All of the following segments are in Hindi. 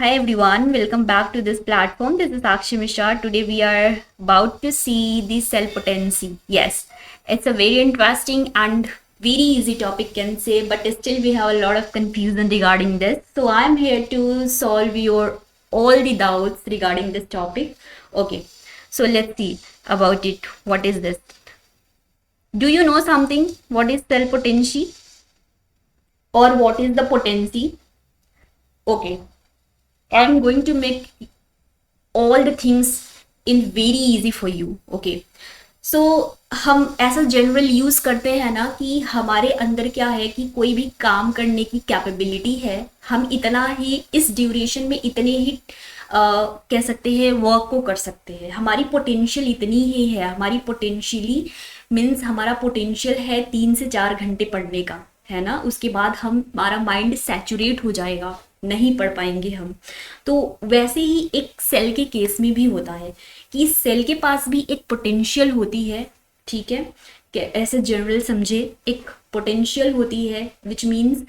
Hi everyone, welcome back to this platform. This is Akshi Mishra. Today we are about to see the cell potency. Yes, it's a very interesting and very easy topic can say, but still we have a lot of confusion regarding this. So I'm here to solve your all the doubts regarding this topic. Okay, so let's see about it. What is this? Do you know something? What is cell potency or what is the potency? Okay, I'm going to make all the things in very easy for you. okay so हम ऐसा जनरल यूज करते हैं ना कि हमारे अंदर क्या है कि कोई भी काम करने की कैपेबिलिटी है, हम इतना ही इस ड्यूरेशन में इतने ही कह सकते हैं वर्क को कर सकते हैं। हमारी पोटेंशियल इतनी ही है, हमारी पोटेंशियली मीन्स हमारा पोटेंशियल है 3 से 4 घंटे पढ़ने का, है ना। उसके बाद हमारा माइंड सैचुरेट हो जाएगा, नहीं पढ़ पाएंगे हम। तो वैसे ही एक सेल के केस में भी होता है कि सेल के पास भी एक पोटेंशियल होती है, ठीक है। ऐसे जनरल समझे, एक पोटेंशियल होती है विच मीन्स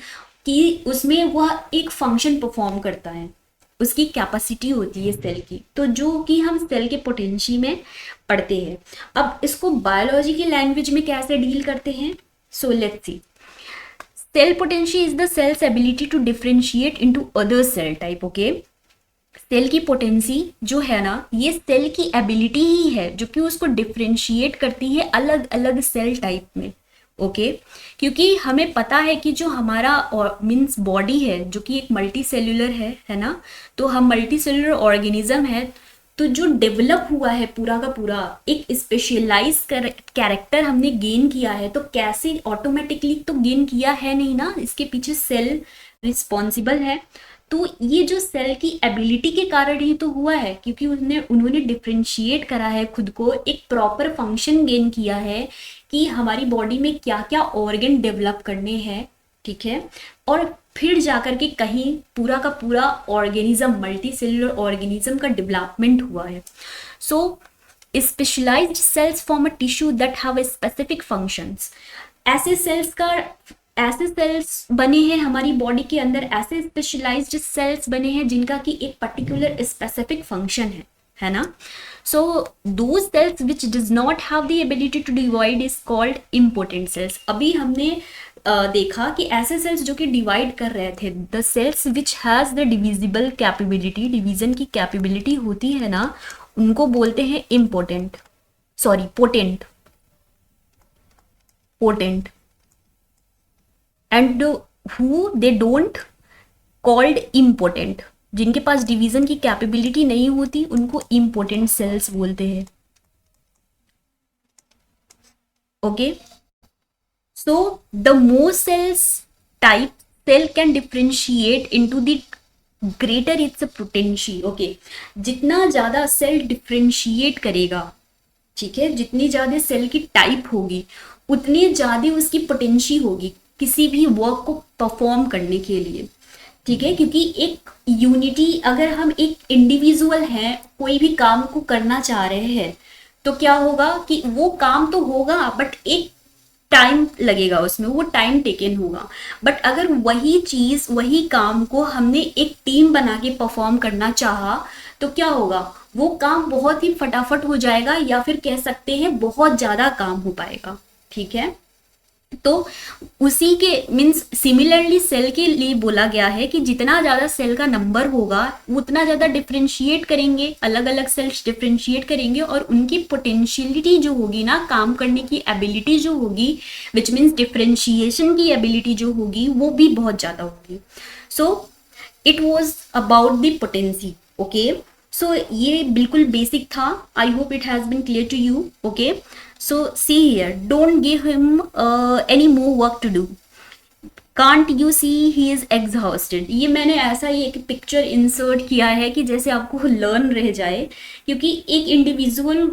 कि उसमें वह एक फंक्शन परफॉर्म करता है, उसकी कैपेसिटी होती है सेल की, तो जो कि हम सेल के पोटेंशियल में पढ़ते हैं। अब इसको बायोलॉजी की लैंग्वेज में कैसे डील करते हैं, so let's see. Cell potential is the cell's ability to differentiate into other cell type. Okay, cell की पोटेंसी जो है ना, ये सेल की एबिलिटी ही है जो कि उसको डिफरेंशिएट करती है अलग अलग सेल टाइप में। ओके, क्योंकि हमें पता है कि जो हमारा मीन्स बॉडी है जो कि एक मल्टी सेल्यूलर है ना, तो हम मल्टी सेल्यूलर ऑर्गेनिज्म है। तो जो डेवलप हुआ है पूरा का पूरा एक स्पेशलाइज कैरेक्टर हमने गेन किया है, तो कैसे ऑटोमेटिकली तो गेन किया है नहीं ना, इसके पीछे सेल रिस्पॉन्सिबल है। तो ये जो सेल की एबिलिटी के कारण ही तो हुआ है, क्योंकि उन्होंने डिफ्रेंशिएट करा है खुद को, एक प्रॉपर फंक्शन गेन किया है कि हमारी बॉडी में क्या क्या ऑर्गन डेवलप करने हैं, ठीक है। और फिर जाकर के कहीं पूरा का पूरा ऑर्गेनिज्म, मल्टी सेल्यूलर ऑर्गेनिज्म का डेवलपमेंट हुआ है। So specialised cells form a tissue that have specific functions. ऐसे सेल्स बने हैं हमारी बॉडी के अंदर, ऐसे स्पेशलाइज्ड सेल्स बने हैं जिनका कि एक पर्टिकुलर स्पेसिफिक फंक्शन है ना। So those cells which does not have the ability to divide is called important cells. अभी हमने देखा कि ऐसे सेल्स जो कि डिवाइड कर रहे थे, the cells which has the divisible capability, division की कैपेबिलिटी होती है ना, उनको बोलते हैं important, sorry potent, potent. And who they don't called important, जिनके पास डिवीजन की कैपेबिलिटी नहीं होती उनको इम्पोर्टेंट सेल्स बोलते हैं। Okay, so the more cells type cell can differentiate into the greater its potential। okay, जितना ज्यादा सेल डिफ्रेंशिएट करेगा, ठीक है, जितनी ज्यादा सेल की टाइप होगी उतनी ज्यादा उसकी पोटेंशियल होगी किसी भी वर्क को परफॉर्म करने के लिए, ठीक है। क्योंकि एक यूनिटी, अगर हम एक इंडिविजुअल हैं, कोई भी काम को करना चाह रहे हैं, तो क्या होगा कि वो काम तो होगा बट एक टाइम लगेगा उसमें, वो टाइम टेकन होगा। बट अगर वही चीज, वही काम को हमने एक टीम बना के परफॉर्म करना चाहा, तो क्या होगा, वो काम बहुत ही फटाफट हो जाएगा, या फिर कह सकते हैं बहुत ज्यादा काम हो पाएगा, ठीक है। तो उसी के मीन्स सिमिलरली सेल के लिए बोला गया है कि जितना ज्यादा सेल का नंबर होगा उतना ज्यादा डिफ्रेंशिएट करेंगे, अलग अलग सेल्स डिफ्रेंशिएट करेंगे, और उनकी पोटेंशियलिटी जो होगी ना, काम करने की एबिलिटी जो होगी, विच मीन्स डिफ्रेंशिएशन की एबिलिटी जो होगी, वो भी बहुत ज्यादा होगी। So it was about the potency. Okay, so ये बिल्कुल बेसिक था। I hope it has been clear to you. Okay, so see here, don't give him any more work to do, can't you see he is exhausted। ये मैंने ऐसा ही एक पिक्चर इंसर्ट किया है कि जैसे आपको लर्न रह जाए, क्योंकि एक इंडिविजुअल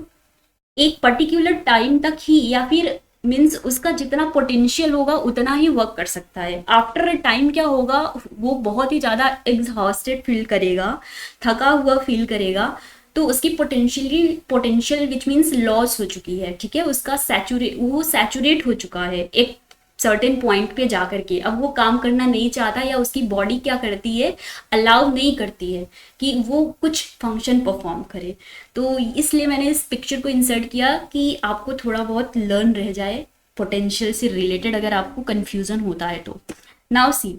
एक पर्टिकुलर टाइम तक ही, या फिर मीन्स उसका जितना पोटेंशियल होगा उतना ही वर्क कर सकता है। आफ्टर अ टाइम क्या होगा, वो बहुत ही ज़्यादा एग्जॉस्टेड फील करेगा, थका हुआ फील करेगा, तो उसकी पोटेंशियल विच मीन्स लॉस हो चुकी है, ठीक है, उसका वो सैचुरेट हो चुका है, एक सर्टेन पॉइंट पे जा करके अब वो काम करना नहीं चाहता, या उसकी बॉडी क्या करती है, अलाउ नहीं करती है कि वो कुछ फंक्शन परफॉर्म करे। तो इसलिए मैंने इस पिक्चर को इंसर्ट किया कि आपको थोड़ा बहुत लर्न रह जाए पोटेंशियल से रिलेटेड, अगर आपको कंफ्यूजन होता है तो। Now see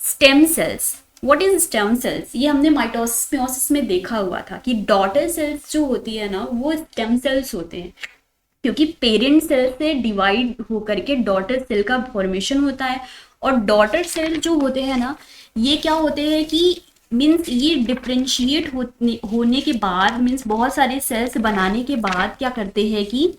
stem sales. What is stem cells? ये हमने माइटोसिस मियोसिस में देखा हुआ था कि डॉटर सेल्स जो होती है ना वो स्टेम सेल्स होते हैं, क्योंकि पेरेंट सेल से डिवाइड होकर के डॉटर सेल का फॉर्मेशन होता है। और डॉटर सेल जो होते हैं ना ये क्या होते हैं कि मीन्स ये डिफ्रेंशिएट होने के बाद, मीन्स बहुत सारे सेल्स बनाने के बाद क्या करते हैं कि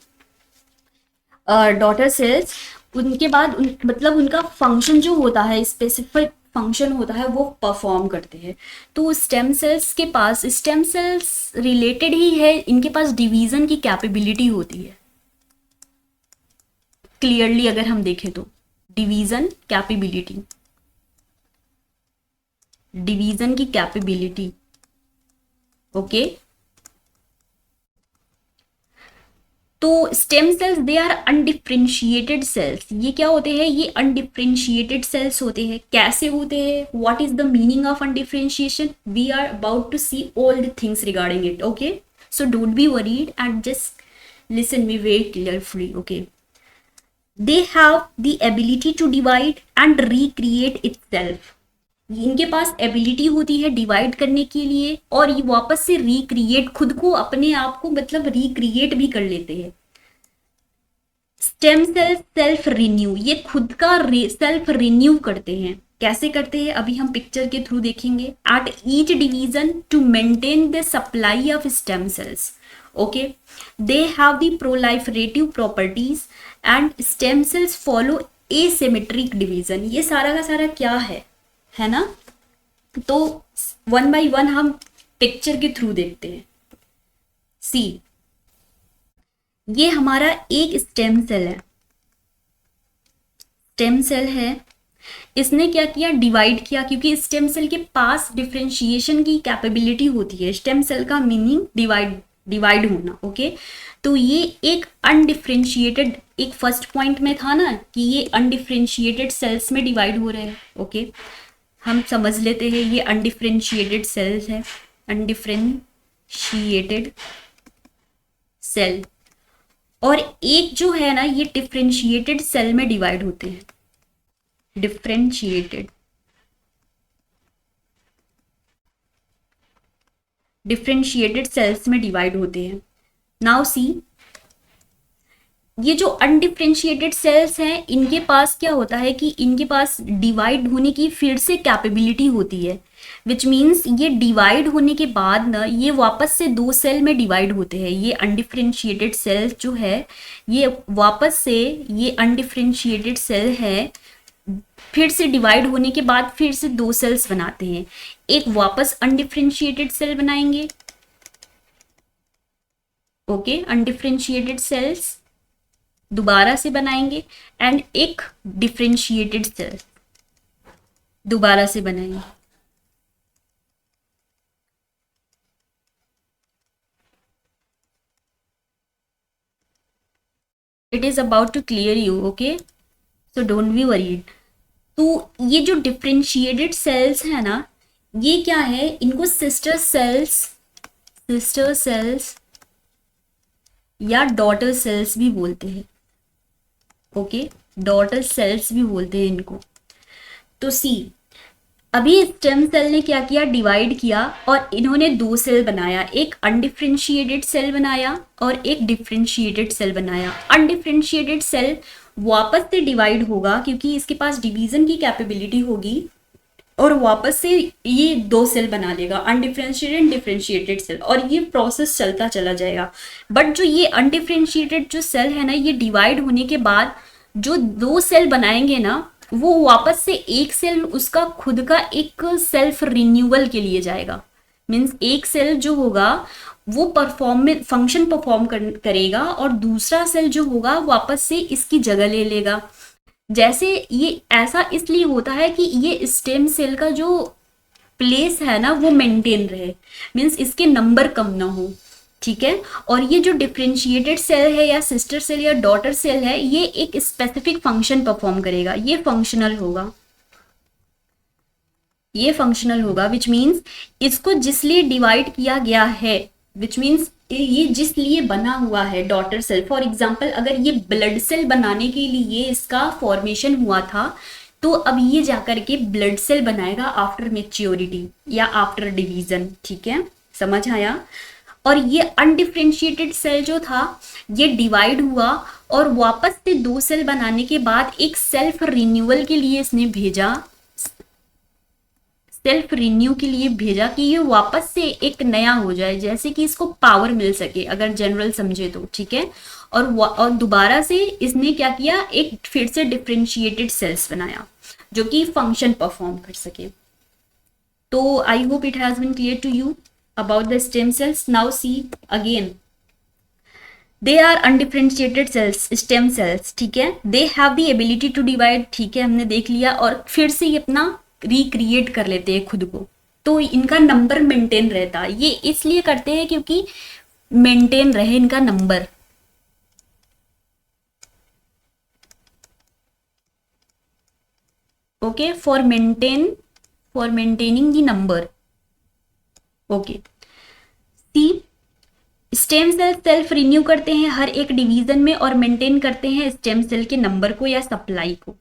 डॉटर सेल्स उनके बाद मतलब उनका फंक्शन जो होता है, स्पेसिफिक फंक्शन होता है, वो परफॉर्म करते हैं। तो स्टेम सेल्स के पास, स्टेम सेल्स रिलेटेड ही है, इनके पास डिवीजन की कैपेबिलिटी होती है। क्लियरली अगर हम देखें तो डिवीजन कैपेबिलिटी, डिवीजन की कैपेबिलिटी, ओके। तो stem cells they are undifferentiated cells. ये क्या होते हैं? ये अनडिफ्रेंशिएटेड सेल्स होते हैं। कैसे होते हैं? What is the meaning of undifferentiation? We are about to see all the things regarding it, okay. So don't be worried and just listen me very clearfully, okay. They have the ability to divide and recreate itself. इनके पास एबिलिटी होती है डिवाइड करने के लिए, और ये वापस से रिक्रिएट, खुद को अपने आप को मतलब रिक्रिएट भी कर लेते हैं। स्टेम सेल्स सेल्फ रिन्यू, ये खुद का सेल्फ रिन्यू करते हैं। कैसे करते हैं अभी हम पिक्चर के थ्रू देखेंगे। At each division to maintain the supply of stem cells, okay. They have the proliferative properties and stem cells follow asymmetric division. ये सारा का सारा क्या है ना। तो वन बाय वन हम पिक्चर के थ्रू देखते हैं। सी, ये हमारा एक स्टेम सेल है, स्टेम सेल है। इसने क्या किया? डिवाइड किया, क्योंकि स्टेम सेल के पास डिफरेंशिएशन की कैपेबिलिटी होती है। स्टेम सेल का मीनिंग डिवाइड होना, ओके। तो ये एक अनडिफरेंशिएटेड, एक फर्स्ट पॉइंट में था ना कि ये अनडिफरेंशिएटेड सेल्स में डिवाइड हो रहे हैं, ओके। हम समझ लेते हैं ये अनडिफरेंशिएटेड सेल्स है, अनडिफरेंशिएटेड सेल। और एक जो है ना ये डिफरेंशिएटेड सेल में डिवाइड होते हैं, डिफरेंशिएटेड सेल्स में डिवाइड होते हैं। नाउ सी, ये जो अनडिफरेंशिएटेड सेल्स हैं इनके पास क्या होता है कि इनके पास डिवाइड होने की फिर से कैपेबिलिटी होती है, विच मीन्स ये डिवाइड होने के बाद ना ये वापस से दो सेल में डिवाइड होते हैं। ये अनडिफरेंशिएटेड सेल जो है ये वापस से, ये अनडिफरेंशिएटेड सेल है, फिर से डिवाइड होने के बाद फिर से दो सेल्स बनाते हैं। एक वापस अनडिफरेंशिएटेड सेल बनाएंगे, ओके, अनडिफरेंशिएटेड सेल्स दोबारा से बनाएंगे, एंड एक डिफरेंशिएटेड सेल दोबारा से बनाएंगे। It is about to clear you, okay, so don't be worried. तो ये जो डिफरेंशिएटेड सेल्स है ना ये क्या है? इनको सिस्टर सेल्स या डॉटर सेल्स भी बोलते हैं, ओके, डॉटर सेल्स भी बोलते हैं इनको। तो सी, अभी स्टेम सेल ने क्या किया? डिवाइड किया, और इन्होंने दो सेल बनाया, एक अनडिफरेंशिएटेड सेल बनाया और एक डिफरेंशिएटेड सेल बनाया। अनडिफरेंशिएटेड सेल वापस से डिवाइड होगा क्योंकि इसके पास डिवीजन की कैपेबिलिटी होगी, और वापस से ये दो सेल बना लेगा, अनडिफरेंशिएटेड डिफरेंशिएटेड सेल, और ये प्रोसेस चलता चला जाएगा। बट जो ये अनडिफरेंशिएटेड जो सेल है ना ये डिवाइड होने के बाद जो दो सेल बनाएंगे ना वो वापस से एक सेल उसका खुद का एक सेल्फ रिन्यूअल के लिए जाएगा। मीन्स एक सेल जो होगा वो फंक्शन परफॉर्म करेगा, और दूसरा सेल जो होगा वापस से इसकी जगह ले लेगा। जैसे ये ऐसा इसलिए होता है कि ये स्टेम सेल का जो प्लेस है ना वो मेंटेन रहे, मीन्स इसके नंबर कम ना हो, ठीक है। और ये जो डिफरेंशिएटेड सेल है या सिस्टर सेल या डॉटर सेल है, ये एक स्पेसिफिक फंक्शन परफॉर्म करेगा, ये फंक्शनल होगा, ये फंक्शनल होगा, विच मीन्स इसको जिस लिए डिवाइड किया गया है, विच मीन्स ये जिस लिए बना हुआ है डॉटर सेल। फॉर एग्जाम्पल अगर ये ब्लड सेल बनाने के लिए इसका फॉर्मेशन हुआ था, तो अब ये जाकर के ब्लड सेल बनाएगा आफ्टर मेच्योरिटी या आफ्टर डिवीजन, ठीक है, समझ आया। और ये अनडिफ्रेंशिएटेड सेल जो था ये डिवाइड हुआ और वापस से दो सेल बनाने के बाद एक सेल्फ रिन्यूअल के लिए इसने भेजा, सेल्फ रिन्यू के लिए भेजा कि ये वापस से एक नया हो जाए, जैसे कि इसको पावर मिल सके, अगर जनरल समझे तो, ठीक है। और दोबारा से इसने क्या किया, एक फिर से डिफरेंशिएटेड सेल्स बनाया जो कि फंक्शन परफॉर्म कर सके। तो I hope it has been clear to you about the stem cells. Now see again, they are undifferentiated cells, stem cells, ठीक है। they have the ability to divide, ठीक है, हमने देख लिया। और फिर से ये अपना रिक्रिएट कर लेते हैं खुद को, तो इनका नंबर मेंटेन रहता है। ये इसलिए करते हैं क्योंकि मेंटेन रहे इनका number, okay, for maintaining the number, okay. See stem cell self renew करते हैं हर एक डिवीजन में और मेंटेन करते हैं स्टेम सेल के नंबर को या सप्लाई को,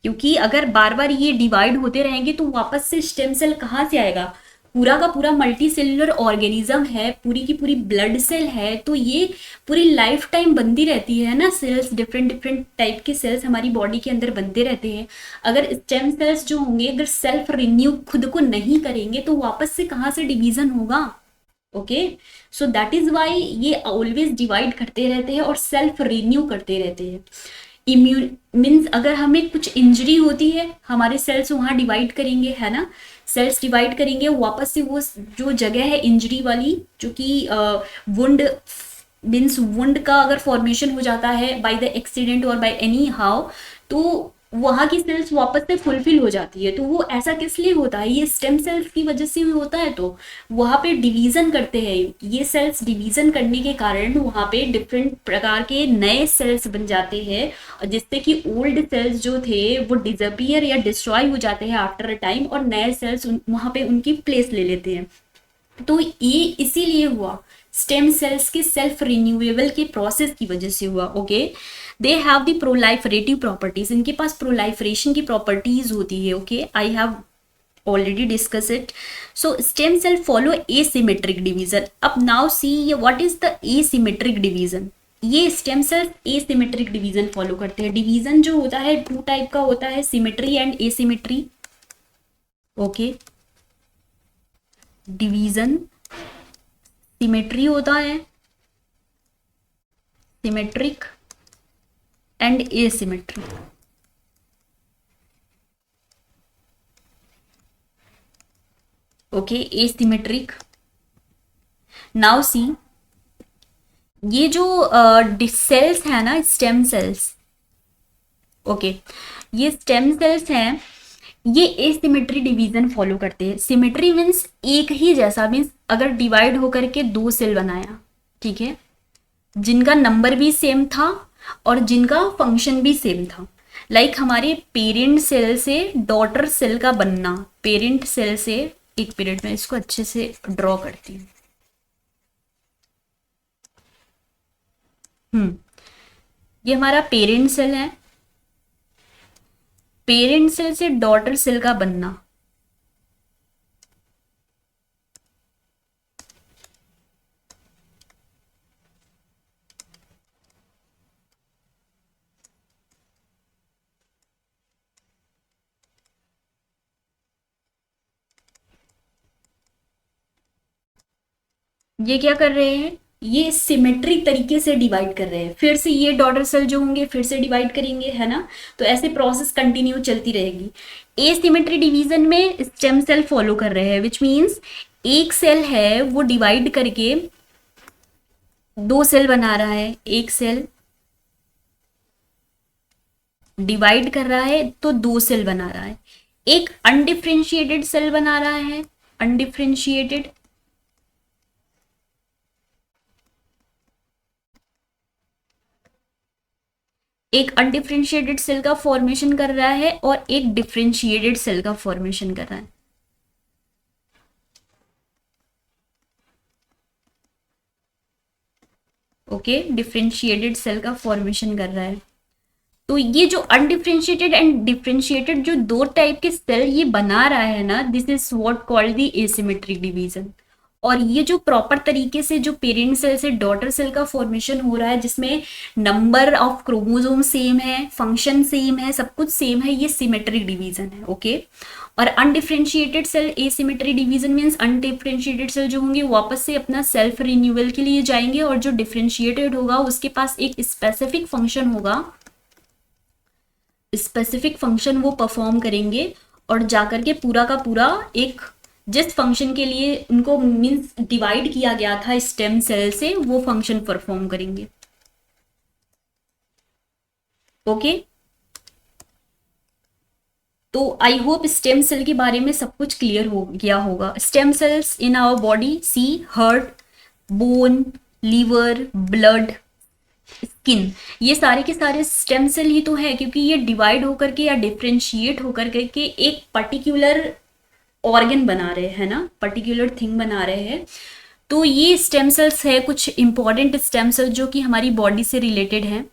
क्योंकि अगर बार बार ये डिवाइड होते रहेंगे तो वापस से स्टेम सेल कहाँ से आएगा, पूरा का पूरा मल्टी सेलुलर ऑर्गेनिज्म है, पूरी की पूरी ब्लड सेल है, तो ये पूरी लाइफ टाइम बनती रहती है ना, सेल्स डिफरेंट डिफरेंट टाइप के सेल्स हमारी बॉडी के अंदर बनते रहते हैं। अगर स्टेम सेल्स जो होंगे अगर सेल्फ रिन्यू खुद को नहीं करेंगे तो वापस से कहाँ से डिवीजन होगा, okay. So that is why ये ऑलवेज डिवाइड करते रहते हैं और सेल्फ रिन्यू करते रहते हैं। इम्यून मीन्स अगर हमें कुछ इंजरी होती है हमारे सेल्स वहाँ डिवाइड करेंगे, है ना, सेल्स डिवाइड करेंगे, वापस से वो जो जगह है इंजरी वाली, जो कि वुंड मीन्स वुंड का अगर फॉर्मेशन हो जाता है बाय द एक्सीडेंट और बाय एनी हाउ, तो वहाँ की सेल्स वापस से फुलफिल हो जाती है। तो वो ऐसा किस लिए होता है, ये स्टेम सेल्स की वजह से होता है। तो वहाँ पे डिवीजन करते हैं ये सेल्स, डिवीजन करने के कारण वहाँ पे डिफरेंट प्रकार के नए सेल्स बन जाते हैं, जिससे कि ओल्ड सेल्स जो थे वो डिसअपियर या डिस्ट्रॉय हो जाते हैं आफ्टर अ टाइम, और नए सेल्स वहाँ पे उनकी प्लेस ले लेते हैं। तो ये इसीलिए हुआ, स्टेम सेल्स के सेल्फ रिन्यूएबल के प्रोसेस की वजह से हुआ, okay. They have the proliferative properties, इनके पास प्रोलाइफरेशन की प्रॉपर्टीज होती है, okay, I have already discuss it. So stem cell follow asymmetric division. अब now see what is the asymmetric division. ये stem cells asymmetric division follow करते हैं। डिवीजन जो होता है टू टाइप का होता है, symmetry and asymmetry, okay. Division symmetry होता है, symmetric and asymmetric, okay, asymmetric. Now see ये जो सेल्स है ना, स्टेम सेल्स, ओके, ये स्टेम सेल्स हैं, ये एसिमेट्री डिवीजन फॉलो करते हैं। सिमेट्री मीन्स एक ही जैसा, मीन्स अगर डिवाइड होकर के दो सेल बनाया, ठीक है, जिनका नंबर भी सेम था और जिनका फंक्शन भी सेम था। लाइक हमारे पेरेंट सेल से डॉटर सेल का बनना, पेरेंट सेल से, एक पीरियड में इसको अच्छे से ड्रॉ करती हूँ। ये हमारा पेरेंट सेल है, पेरेंट सेल से डॉटर सेल का बनना, ये क्या कर रहे हैं, ये सिमेट्रिक तरीके से डिवाइड कर रहे हैं। फिर से ये डॉटर सेल जो होंगे फिर से डिवाइड करेंगे, है ना, तो ऐसे प्रोसेस कंटिन्यू चलती रहेगी। एसिमेट्री डिवीजन में स्टेम सेल फॉलो कर रहे हैं, विच मीन्स एक सेल है वो डिवाइड करके दो सेल बना रहा है, एक सेल डिवाइड कर रहा है तो दो सेल बना रहा है, एक अनडिफरेंशिएटेड सेल बना रहा है, अनडिफरेंशिएटेड, एक अनडिफरेंशिएटेड सेल का फॉर्मेशन कर रहा है और एक डिफरेंशिएटेड सेल का फॉर्मेशन कर रहा है। ओके, डिफरेंशिएटेड सेल का फॉर्मेशन कर रहा है। तो ये जो अनडिफरेंशिएटेड एंड डिफरेंशिएटेड जो दो टाइप के सेल ये बना रहा है ना, this is what called the asymmetric division. और ये जो प्रॉपर तरीके से जो पेरेंट सेल से डॉटर सेल का फॉर्मेशन हो रहा है, जिसमें नंबर ऑफ क्रोमोसोम सेम है, फंक्शन सेम है, सब कुछ सेम है, ये सिमेट्रिक डिवीजन है। ओके, और undifferentiated cell asymmetric division means undifferentiated cell जो होंगे वापस से अपना सेल्फ रिन्यूअल के लिए जाएंगे, और जो डिफरेंशिएटेड होगा उसके पास एक स्पेसिफिक फंक्शन होगा, स्पेसिफिक फंक्शन वो परफॉर्म करेंगे, और जाकर के पूरा का पूरा एक जिस फंक्शन के लिए उनको मीन्स डिवाइड किया गया था स्टेम सेल से, वो फंक्शन परफॉर्म करेंगे। ओके, तो आई होप स्टेम सेल के बारे में सब कुछ क्लियर हो गया होगा। Stem cells in our body, see heart, bone, liver, blood, skin, ये सारे के सारे स्टेम सेल ही तो है, क्योंकि ये डिवाइड होकर के या डिफ्रेंशिएट होकर के एक पर्टिकुलर ऑर्गन बना रहे हैं ना, पर्टिकुलर थिंग बना रहे हैं। तो ये स्टेम सेल्स है, कुछ इंपॉर्टेंट स्टेम सेल्स जो कि हमारी बॉडी से रिलेटेड हैं।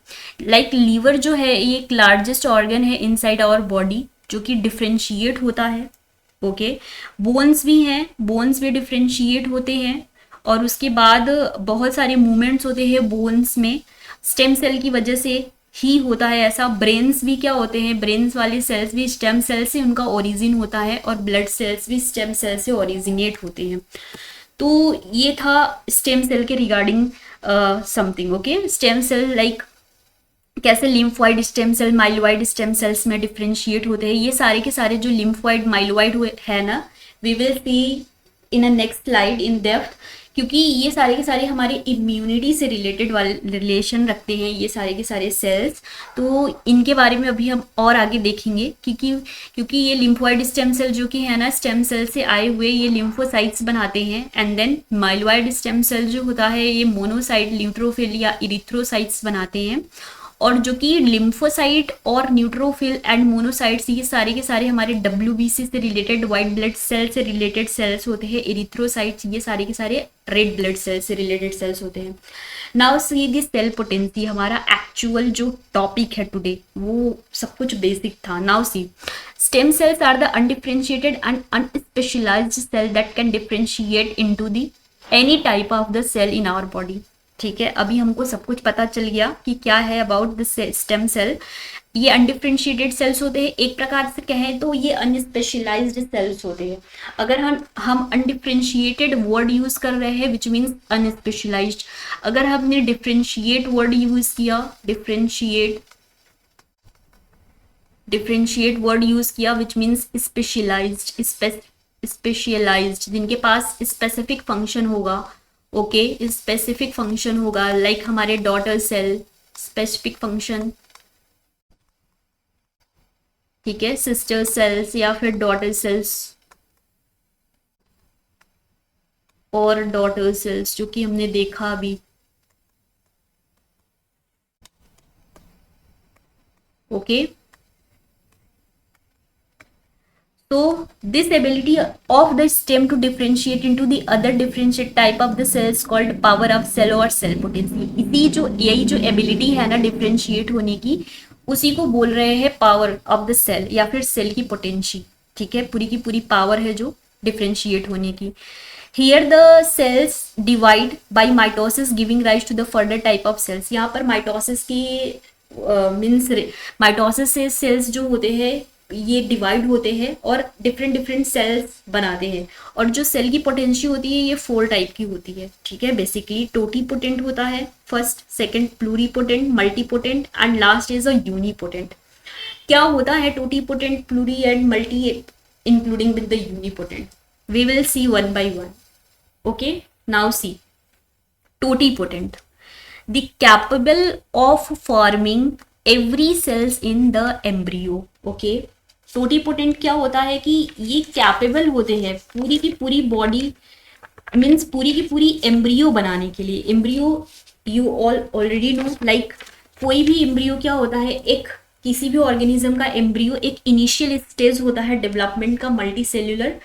लाइक लीवर जो है ये एक लार्जेस्ट ऑर्गन है इनसाइड आवर बॉडी, जो कि डिफ्रेंशिएट होता है। ओके, बोन्स भी हैं, बोन्स भी डिफ्रेंशिएट होते हैं, और उसके बाद बहुत सारे मूवमेंट्स होते हैं बोन्स में, स्टेम सेल की वजह से ही होता है ऐसा। ब्रेन्स भी क्या होते हैं, ब्रेन्स वाले सेल्स भी स्टेम सेल से उनका ओरिजिन होता है, और ब्लड सेल्स भी स्टेम सेल से ओरिजिनेट होते हैं। तो ये था स्टेम सेल के regarding something. Okay, stem cell like कैसे lymphoid stem cell, myeloid stem cells में डिफ्रेंशिएट होते हैं। ये सारे के सारे जो लिम्फॉइड माइलोइड है ना, we will see in a next slide in depth, क्योंकि ये सारे के सारे हमारे इम्यूनिटी से रिलेटेड वाले रिलेशन रखते हैं ये सारे के सारे सेल्स। तो इनके बारे में अभी हम और आगे देखेंगे, क्योंकि ये लिम्फोइड स्टेम सेल जो कि है ना, स्टेम सेल से आए हुए ये लिम्फोसाइट्स बनाते हैं, and then myeloid stem cell जो होता है ये मोनोसाइट, न्यूट्रोफिल या इरिथ्रोसाइट्स बनाते हैं। और जो कि लिम्फोसाइट और न्यूट्रोफिल एंड मोनोसाइट्स, ये सारे के सारे हमारे WBC से रिलेटेड, वाइट ब्लड सेल से रिलेटेड सेल्स होते हैं। इरिथ्रोसाइट्स ये सारे के सारे रेड ब्लड सेल से रिलेटेड सेल्स होते हैं। Now see the cell potency, हमारा एक्चुअल जो टॉपिक है टुडे, वो सब कुछ बेसिक था। Now see, stem cells are the undifferentiated and unspecialised cell that can differentiate into the any type of the cell in our body. ठीक है, अभी हमको सब कुछ पता चल गया कि क्या है अबाउट द स्टेम सेल। ये अनडिफरेंशिएटेड सेल्स होते हैं, एक प्रकार से कहें तो ये अनस्पेशलाइज्ड सेल्स होते हैं। अगर हम अनडिफरेंशिएटेड वर्ड यूज कर रहे हैं विच मीन्स अनस्पेशलाइज्ड, अगर हमने डिफरेंशिएट वर्ड यूज किया, डिफरेंशिएट वर्ड यूज किया विच मीन्स स्पेशलाइज्ड, स्पेशलाइज्ड जिनके पास स्पेसिफिक फंक्शन होगा। ओके, स्पेसिफिक फंक्शन होगा, लाइक हमारे डॉटर सेल स्पेसिफिक फंक्शन, ठीक है, सिस्टर सेल्स या फिर डॉटर सेल्स और डॉटर सेल्स जो कि हमने देखा अभी। Okay, so this ability of the stem to differentiate into the other differentiate type of the cells called power of cell or cell potency। यही जो ability है ना differentiate होने की, उसी को बोल रहे हैं power of the cell या फिर सेल की पोटेंसी। ठीक है, पूरी की पूरी पावर है जो डिफ्रेंशिएट होने की। Here the cells divide by mitosis giving rise to the further type of cells। यहाँ पर माइटोसिस की मीन्स माइटोसिस से सेल्स जो होते हैं ये डिवाइड होते हैं और डिफरेंट सेल्स बनाते हैं। और जो सेल की पोटेंसी होती है ये 4 टाइप की होती है। ठीक है, बेसिकली टोटीपोटेंट होता है first, second pluripotent, multipotent and last is a unipotent. क्या होता है totipotent, pluri and multi including with the unipotent? We will see one by one. Okay, now see totipotent, the capable of forming every cells in the embryo. Okay, totipotent क्या होता है कि ये कैपेबल होते हैं पूरी की पूरी बॉडी मीन्स पूरी की पूरी एम्ब्रियो बनाने के लिए। Embryo you all already know, like कोई भी एम्ब्रियो क्या होता है, एक किसी भी ऑर्गेनिज्म का एम्ब्रियो एक इनिशियल स्टेज होता है डेवलपमेंट का, मल्टी सेल्यूलर,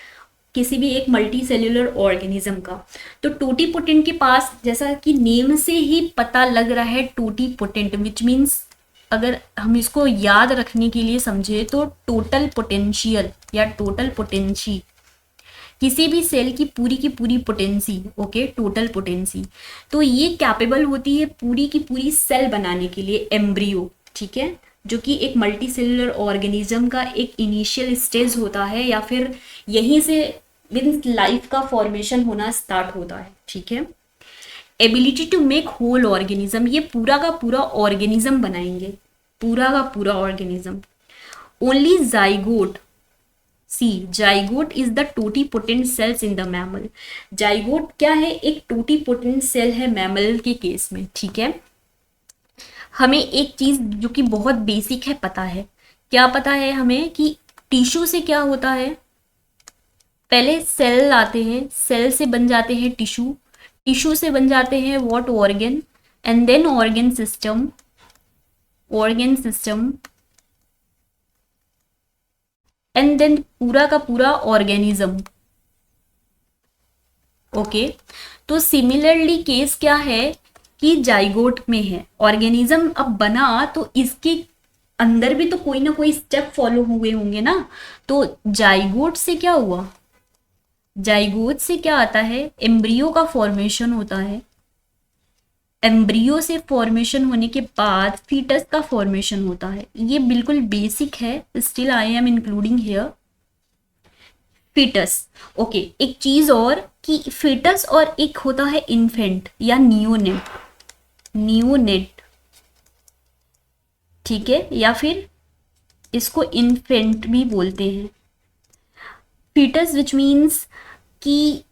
किसी भी एक मल्टी सेल्यूलर ऑर्गेनिज्म का। तो टोटीपोटेंट के पास, जैसा कि नेम से ही पता लग रहा है, टोटीपोटेंट विच मीन्स, अगर हम इसको याद रखने के लिए समझे तो टोटल पोटेंशियल या टोटल पोटेंसी, किसी भी सेल की पूरी पोटेंसी, ओके, टोटल पोटेंसी। तो ये कैपेबल होती है पूरी की पूरी सेल बनाने के लिए, एम्ब्रियो, ठीक है, जो कि एक मल्टी सेलुलर ऑर्गेनिज्म का एक इनिशियल स्टेज होता है, या फिर यहीं से मीन्स लाइफ का फॉर्मेशन होना स्टार्ट होता है, ठीक है। Ability to make whole organism, ये पूरा का पूरा ऑर्गेनिज्म बनाएंगे, पूरा का पूरा organism. Only zygote, see zygote is the totipotent cells in the mammal. Zygote क्या है, एक टोटीपोटेंट सेल है मैमल के केस में, ठीक है। हमें एक चीज जो कि बहुत बेसिक है पता है, क्या पता है हमें कि टिश्यू से क्या होता है, पहले सेल आते हैं, सेल से बन जाते हैं टिश्यू, टिश्यू से बन जाते हैं what, organ, and then organ system, organ system, and then पूरा का पूरा ऑर्गेनिज्म, ओके। तो सिमिलरली केस क्या है कि जाइगोट में है, ऑर्गेनिज्म अब बना तो इसके अंदर भी तो कोई ना कोई स्टेप फॉलो हुए होंगे ना। तो जाइगोट से क्या हुआ, जाइगोट से क्या आता है, एम्ब्रियो का फॉर्मेशन होता है, एम्ब्रियो से फॉर्मेशन होने के बाद फीटस का फॉर्मेशन होता है। ये बिल्कुल बेसिक है, still I am including here fetus, okay. एक चीज और कि फीटस और एक होता है इन्फेंट या नियोनेट, नियोनेट, ठीक है, या फिर इसको इन्फेंट भी बोलते हैं। फीटस विच मीन्स कि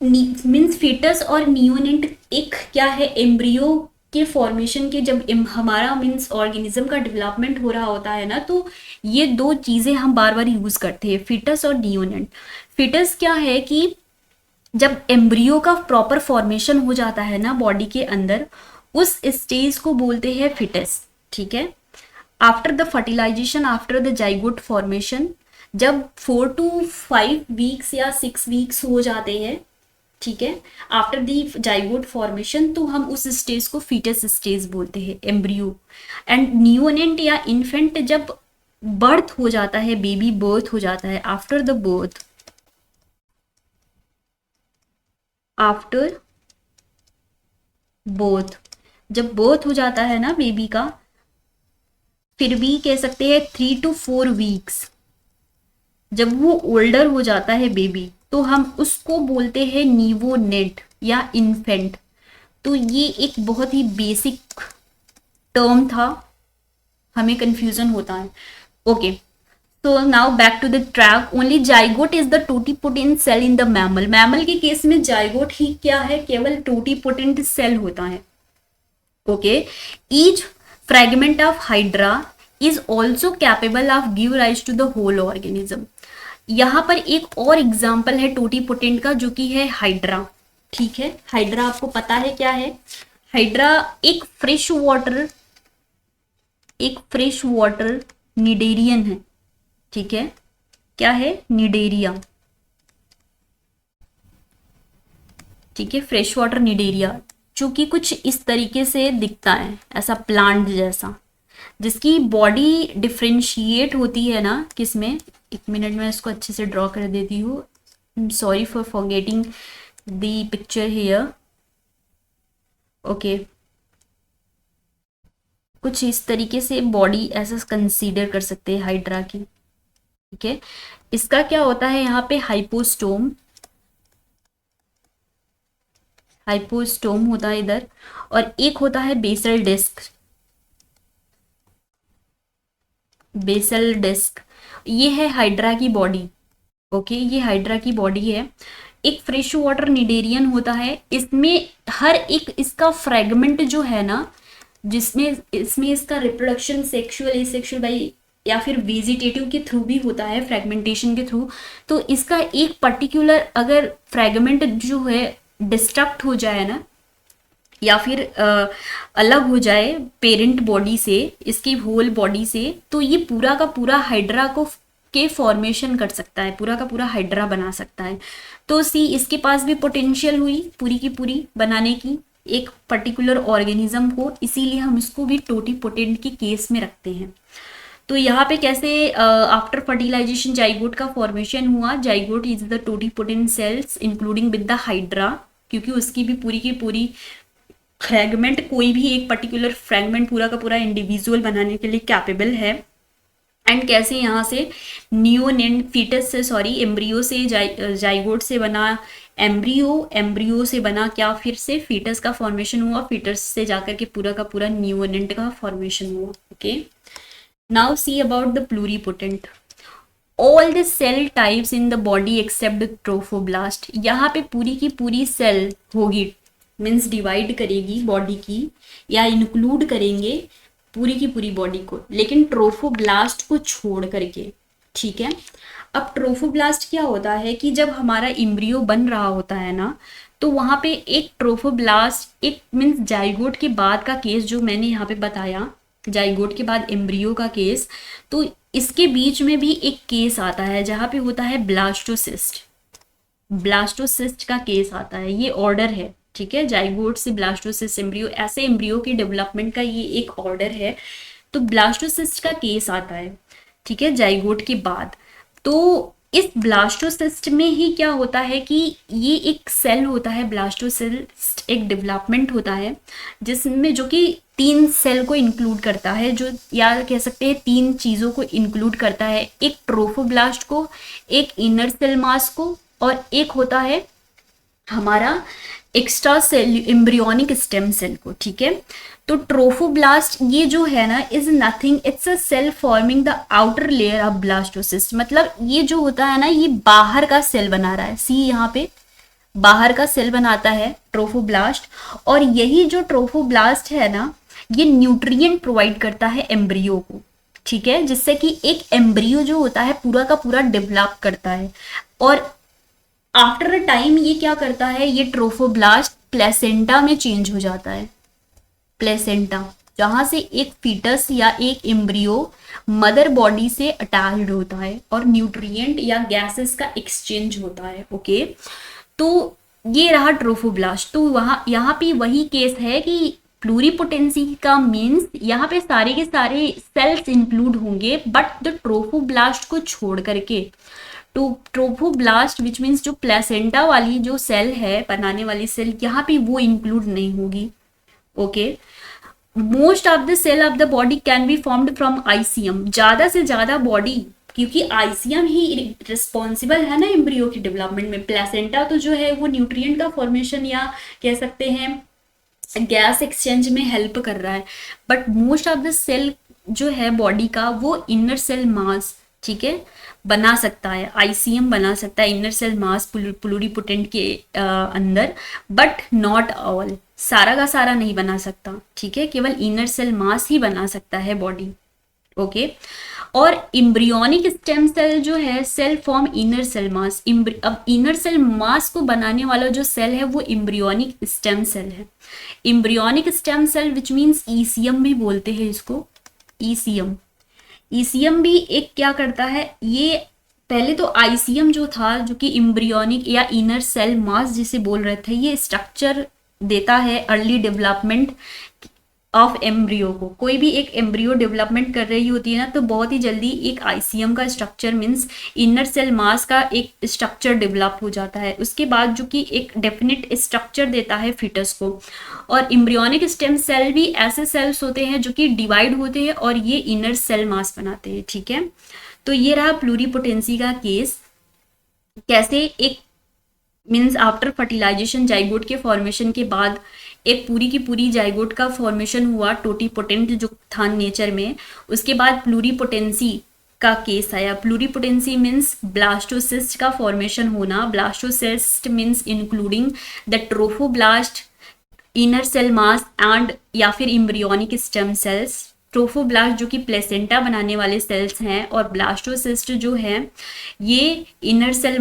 मीन्स फीटस और नियोनेट एक क्या है, एम्ब्रियो के फॉर्मेशन के, जब हमारा मीन्स ऑर्गेनिज्म का डेवलपमेंट हो रहा होता है ना, तो ये दो चीज़ें हम बार बार यूज़ करते हैं, फीटस और नियोनेट। फीटस क्या है कि जब एम्ब्रियो का प्रॉपर फॉर्मेशन हो जाता है ना बॉडी के अंदर, उस स्टेज को बोलते हैं फीटस, ठीक है। After the fertilization, after the zygote formation, जब 4 to 5 वीक्स या 6 वीक्स हो जाते हैं, ठीक है, आफ्टर दी जाइगोट फॉर्मेशन, तो हम उस स्टेज को फीटस स्टेज बोलते हैं, एम्ब्रियो। एंड नियोनेट या इन्फेंट जब बर्थ हो जाता है, बेबी बर्थ हो जाता है, after the birth, after birth, जब बर्थ हो जाता है ना बेबी का, फिर भी कह सकते हैं 3 to 4 वीक्स, जब वो ओल्डर हो जाता है बेबी, तो हम उसको बोलते हैं नीवोनेट या इन्फेंट। तो ये एक बहुत ही बेसिक टर्म था, हमें कंफ्यूजन होता है, ओके। तो now back to the track, only zygote is the totipotent cell in the mammal. Mammal के केस में जाइगोट ही क्या है, केवल टोटीपोटेंट सेल होता है, okay. Each fragment of hydra is also capable of give rise to the whole organism. यहाँ पर एक और एग्जाम्पल है टोटीपोटेंट का, जो कि है हाइड्रा, ठीक है। हाइड्रा आपको पता है क्या है, हाइड्रा एक फ्रेश वाटर निडेरियन है, ठीक है। क्या है, निडेरिया, ठीक है, फ्रेश वाटर निडेरिया, जो कि कुछ इस तरीके से दिखता है, ऐसा प्लांट जैसा, जिसकी बॉडी डिफ्रेंशिएट होती है ना किसमें, एक मिनट में इसको अच्छे से ड्रॉ कर देती हूँ, sorry for forgetting the picture here, okay. कुछ इस तरीके से बॉडी ऐसा कंसीडर कर सकते हैं हाइड्रा की, ठीक है। इसका क्या होता है, यहाँ पे हाइपोस्टोम, हाइपोस्टोम होता है इधर, और एक होता है बेसल डिस्क, बेसल डिस्क, ये है हाइड्रा की बॉडी, ओके। ये हाइड्रा की बॉडी है, एक फ्रेश वाटर निडेरियन होता है, इसमें हर एक इसका फ्रेगमेंट जो है ना, जिसमें इसमें इसका रिप्रोडक्शन सेक्सुअल, एसेक्सुअल बाई या फिर वेजिटेटिव के थ्रू भी होता है, फ्रेगमेंटेशन के थ्रू। तो इसका एक पर्टिकुलर अगर फ्रेगमेंट जो है डिस्ट्रक्ट हो जाए ना, या फिर अलग हो जाए पेरेंट बॉडी से, इसकी होल बॉडी से, तो ये पूरा का पूरा हाइड्रा को के फॉर्मेशन कर सकता है, पूरा का पूरा हाइड्रा बना सकता है। तो सी इसके पास भी पोटेंशियल हुई पूरी की पूरी बनाने की एक पर्टिकुलर ऑर्गेनिज्म को, इसीलिए हम इसको भी टोटीपोटेंट के केस में रखते हैं। तो यहाँ पे कैसे आफ्टर फर्टिलाइजेशन जाइगोट का फॉर्मेशन हुआ, zygote is the totipotent cells including with the hydra, क्योंकि उसकी भी पूरी की पूरी फ्रैगमेंट, कोई भी एक पर्टिकुलर फ्रैगमेंट पूरा का पूरा इंडिविजुअल बनाने के लिए कैपेबल है। एंड कैसे यहाँ से नियोनेंट फीटस से, सॉरी एम्ब्रियो से, जाइगोट से बना एम्ब्रियो, एम्ब्रियो से बना क्या फिर से फीटस का फॉर्मेशन हुआ, फीटस से जाकर के पूरा का पूरा नियोनेंट का फॉर्मेशन हुआ। Okay, now see about the pluripotent. All the cell types in the body except trophoblast, यहाँ पे पूरी की पूरी सेल होगी, मीन्स डिवाइड करेगी बॉडी की या इंक्लूड करेंगे पूरी की पूरी बॉडी को, लेकिन ट्रोफोब्लास्ट को छोड़ करके। ठीक है, अब ट्रोफोब्लास्ट क्या होता है कि जब हमारा इम्ब्रियो बन रहा होता है ना, तो वहां पे एक ट्रोफोब्लास्ट, एक मीन्स जाइगोट के बाद का केस जो मैंने यहाँ पे बताया, जाइगोट के बाद एम्ब्रियो का केस, तो इसके बीच में भी एक केस आता है जहाँ पे होता है ब्लास्टोसिस्ट, ब्लास्टोसिस्ट का केस आता है, ये ऑर्डर है। ठीक है, जाइगोट से ब्लास्टोसिस्ट एम्ब्रियो, ऐसे एम्ब्रियो की डेवलपमेंट का ये एक ऑर्डर है। तो ब्लास्टोसिस्ट का केस आता है, ठीक है, जाइगोट के बाद। तो इस ब्लास्टोसिस्ट में ही क्या होता है कि ये एक सेल होता है, ब्लास्टोसिस्ट एक डेवलपमेंट होता है जिसमें, जो कि 3 सेल को इंक्लूड करता है, जो या कह सकते हैं 3 चीज़ों को इंक्लूड करता है, एक ट्रोफोब्लास्ट को, एक इनर सेल मास को, और एक होता है हमारा extra cell embryonic stem cell को। ठीक है, तो ट्रोफोब्लास्ट ये जो है ना is nothing, it's a cell forming the outer layer of blastocyst, मतलब ये जो होता है ना ये बाहर का सेल बना रहा है। सी यहाँ पे बाहर का सेल बनाता है ट्रोफोब्लास्ट, और यही जो ट्रोफोब्लास्ट है ना ये न्यूट्रिएंट प्रोवाइड करता है एम्ब्रियो को। ठीक है, जिससे कि एक एम्ब्रियो जो होता है पूरा का पूरा डेवलप करता है, और आफ्टर अ टाइम ये क्या करता है, ये ट्रोफोब्लास्ट प्लेसेंटा में चेंज हो जाता है। प्लेसेंटा जहां से एक फीटस या एक एम्ब्रियो मदर बॉडी से अटैच्ड होता है और न्यूट्रिएंट या गैसेस का एक्सचेंज होता है। ओके, तो ये रहा ट्रोफोब्लास्ट। तो वहां यहाँ पे वही केस है कि प्लूरीपोटेंसी का मीन्स यहाँ पे सारे के सारे सेल्स इंक्लूड होंगे, बट द ट्रोफोब्लास्ट को छोड़ करके। तो ट्रोफोब्लास्ट विच मीन्स जो प्लेसेंटा वाली जो सेल है बनाने वाली सेल, यहाँ पे वो इंक्लूड नहीं होगी। Okay, most of the cell of the body can be formed from ICM, ज्यादा से ज्यादा बॉडी, क्योंकि आईसीएम ही रिस्पॉन्सिबल है ना एम्ब्रियो की डेवलपमेंट में। प्लेसेंटा तो जो है वो न्यूट्रिएंट का फॉर्मेशन या कह सकते हैं गैस एक्सचेंज में हेल्प कर रहा है, but most of the cell जो है बॉडी का वो इनर सेल मास, ठीक है, बना सकता है, आईसीएम बना सकता है इनर सेल मास प्लूरीपोटेंट के अंदर, बट नॉट ऑल, सारा का सारा नहीं बना सकता। ठीक है, केवल इनर सेल मास ही बना सकता है बॉडी। ओके, और इम्ब्रियोनिक स्टेम सेल जो है cell form inner cell mass. अब इनर सेल मास को बनाने वाला जो सेल है वो इम्ब्रियोनिक स्टेम सेल है। Embryonic stem cell which means ECM भी बोलते हैं इसको, ईसीएम। ईसीएम भी एक क्या करता है, ये पहले तो आईसीएम जो था जो कि इम्ब्रियोनिक या इनर सेल मास जिसे बोल रहे थे, ये स्ट्रक्चर देता है अर्ली डेवलपमेंट ऑफ एम्ब्रियो को। कोई भी एक एम्ब्रियो डेवलपमेंट कर रही होती है ना, तो बहुत ही जल्दी एक आईसीएम का structure means inner cell mass का एक स्ट्रक्चर डेवलप हो जाता है, उसके बाद जो कि एक डेफिनेट स्ट्रक्चर देता है फिटस को। और इम्ब्रियोनिक स्टेम सेल भी ऐसे सेल्स होते हैं जो कि डिवाइड होते हैं और ये इनर सेल मास बनाते हैं। ठीक है, तो ये रहा प्लूरीपोटेंसी का केस, कैसे एक मीन्स आफ्टर फर्टिलाइजेशन जाइगोट के फॉर्मेशन के बाद एक पूरी की पूरी जाइगोट का फॉर्मेशन हुआ टोटीपोटेंट जो था नेचर में, उसके बाद प्लूरीपोटेंसी का केस आया। प्लूरीपोटेंसी मीन्स ब्लास्टोसिस्ट का फॉर्मेशन होना, blastocyst means including the trophoblast, inner cell mass and या फिर इम्ब्रियोनिक स्टेम सेल्स। ट्रोफोब्लास्ट जो कि प्लेसेंटा बनाने वाले सेल्स हैं, और ब्लास्टोसिस्ट जो है ये इनर सेल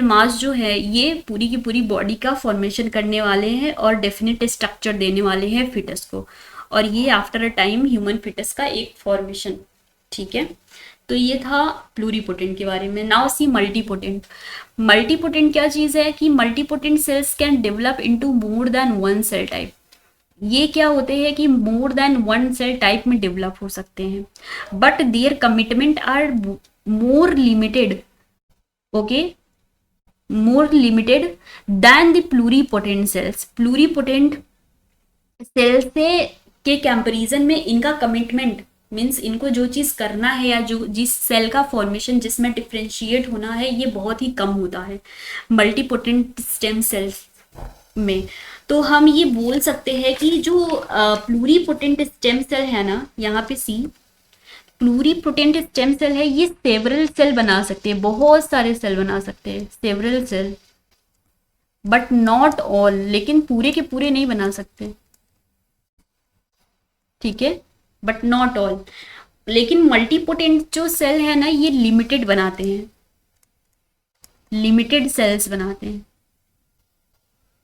मास जो है ये पूरी की पूरी बॉडी का फॉर्मेशन करने वाले हैं और डेफिनेट स्ट्रक्चर देने वाले हैं फिटस को, और ये after a time human fetus का एक फॉर्मेशन। ठीक है, तो ये था प्लूरीपोटेंट के बारे में। Now see multipotent. मल्टीपोटेंट क्या चीज़ है कि multipotent cells can develop into more than one cell type. ये क्या होते हैं कि more than one cell type में डेवलप हो सकते हैं, but their commitment are more limited, okay, more limited than the pluripotent cells. Pluripotent cells से के कंपैरिजन में इनका कमिटमेंट मीन्स इनको जो चीज करना है या जो जिस सेल का फॉर्मेशन जिसमें डिफ्रेंशिएट होना है ये बहुत ही कम होता है मल्टीपोटेंट स्टेम सेल्स में। तो हम ये बोल सकते हैं कि जो प्लूरीपोटेंट स्टेम सेल है ना, यहाँ पे सी प्लूरीपोटेंट स्टेम सेल है, ये सेवरल सेल बना सकते हैं, बहुत सारे सेल बना सकते हैं, several cell, but not all, लेकिन पूरे के पूरे नहीं बना सकते। ठीक है, बट नॉट ऑल। लेकिन मल्टीपोटेंट जो सेल है ना ये लिमिटेड बनाते हैं, लिमिटेड सेल्स बनाते हैं।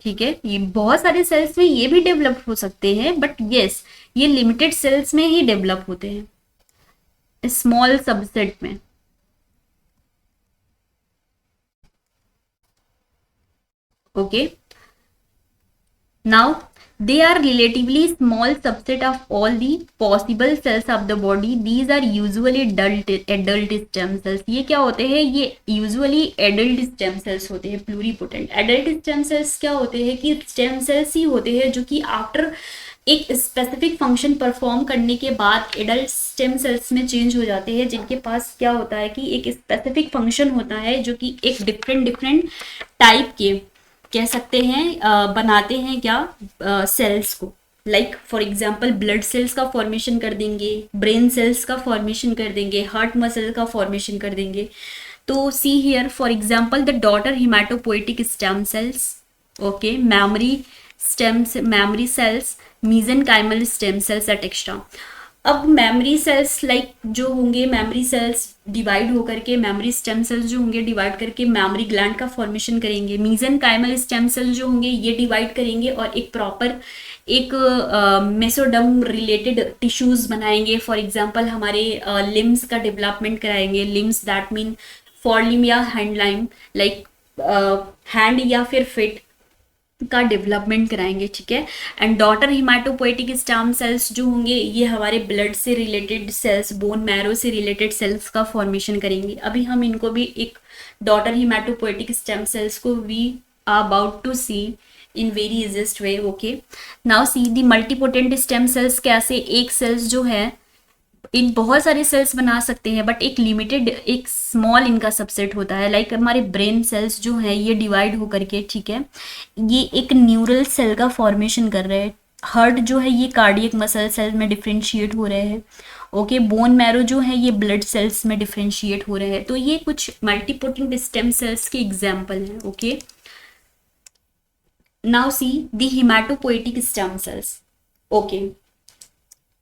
ठीक है, ये बहुत सारे सेल्स में ये भी डेवलप हो सकते हैं, बट यस ये लिमिटेड सेल्स में ही डेवलप होते हैं, स्मॉल सबसेट में। Okay, now they are relatively small subset of all the possible cells of the body. These are usually adult stem cells. ये क्या होते हैं, ये usually adult stem cells होते हैं pluripotent। adult stem cells क्या होते हैं कि stem cells ही होते हैं जो कि after एक स्पेसिफिक फंक्शन परफॉर्म करने के बाद एडल्ट स्टेम सेल्स में चेंज हो जाते हैं, जिनके पास क्या होता है कि एक स्पेसिफिक फंक्शन होता है जो कि एक डिफरेंट टाइप के कह सकते हैं बनाते हैं क्या सेल्स को। Like for example blood cells का फॉर्मेशन कर देंगे, ब्रेन सेल्स का फॉर्मेशन कर देंगे, हार्ट मसल का फॉर्मेशन कर देंगे। तो see here for example the daughter haematopoietic stem cells, okay, memory cells, mesenchymal stem cells etcetera. अब मेमोरी सेल्स लाइक जो होंगे, मेमोरी सेल्स डिवाइड होकर के मेमोरी स्टेम सेल्स जो होंगे डिवाइड करके मेमोरी ग्लैंड का फॉर्मेशन करेंगे। मीजेनकाइमल स्टेम सेल्स जो होंगे ये डिवाइड करेंगे और एक प्रॉपर एक मेसोडर्म रिलेटेड टिश्यूज बनाएंगे। फॉर एग्जांपल हमारे लिम्स का डेवलपमेंट कराएंगे। लिम्स दैट मीन फॉरलिम या हैंड लाइम, लाइक हैंड या फिर फिट का डेवलपमेंट कराएंगे। ठीक है, and daughter haematopoietic stem cells जो होंगे ये हमारे ब्लड से रिलेटेड सेल्स, बोन मैरो से रिलेटेड सेल्स का फॉर्मेशन करेंगे। अभी हम इनको भी एक डॉटर हिमेटोपोइटिक स्टेम सेल्स को we are about to see in very easiest way. Okay, now see the multipotent stem cells कैसे एक सेल्स जो है इन बहुत सारे सेल्स बना सकते हैं, बट एक लिमिटेड एक स्मॉल इनका सबसेट होता है। लाइक हमारे ब्रेन सेल्स जो है ये डिवाइड होकर के, ठीक है, ये एक न्यूरल सेल का फॉर्मेशन कर रहे हैं। हार्ट जो है ये कार्डियक मसल सेल में डिफ्रेंशिएट हो रहे हैं। ओके, बोन मैरो जो है ये ब्लड सेल्स में डिफ्रेंशिएट हो रहे हैं। तो ये कुछ मल्टीपोटेंट स्टेम सेल्स के एग्जाम्पल हैं। Okay, now see the hematopoietic stem cells. Okay,